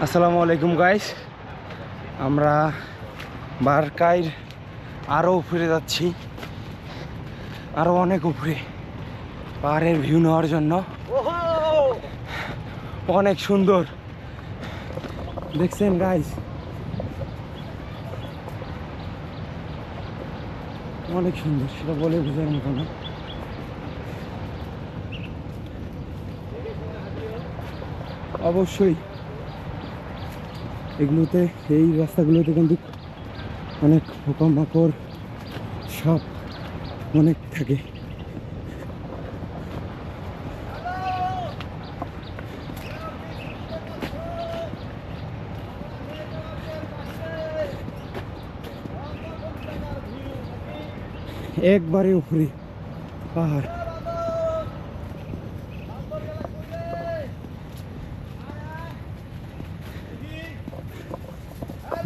আসসালামু আলাইকুম গাইস, আমরা বারকাইর আরও উপরে যাচ্ছি, আরও অনেক উপরে পাহাড়ের ভিউ নেওয়ার জন্য। অনেক সুন্দর দেখছেন গাইস, অনেক সুন্দর, সেটা বলে বোঝার মতো না। অবশ্যই এগুলোতে, এই রাস্তাগুলোতে কিন্তু অনেক পোকামাকড়, সাপ অনেক থাকে। একবারে উপরে পাহাড়,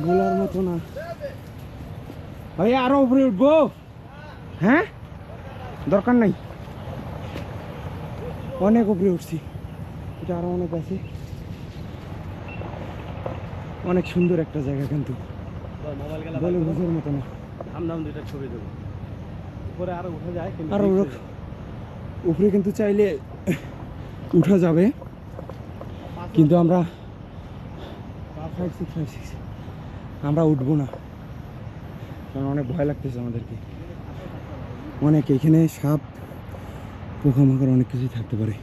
বলার মতো না। ভাই আরো উপরে উঠবো? হ্যাঁ, দরকার নাই, অনেক উপরে উঠছি, এটা আরো অনেক আছে। অনেক সুন্দর একটা জায়গা, কিন্তু বলে বোঝার মতো না। ছবি দেবো, উপরে আরো উঠে যায়, আরো উপরে কিন্তু চাইলে উঠা যাবে, কিন্তু আমরা উঠবো না, কারণ অনেক ভয় লাগতেছে আমাদেরকে। অনেক এখানে সাপ, পোকামাকড় অনেক কিছুই থাকতে পারে।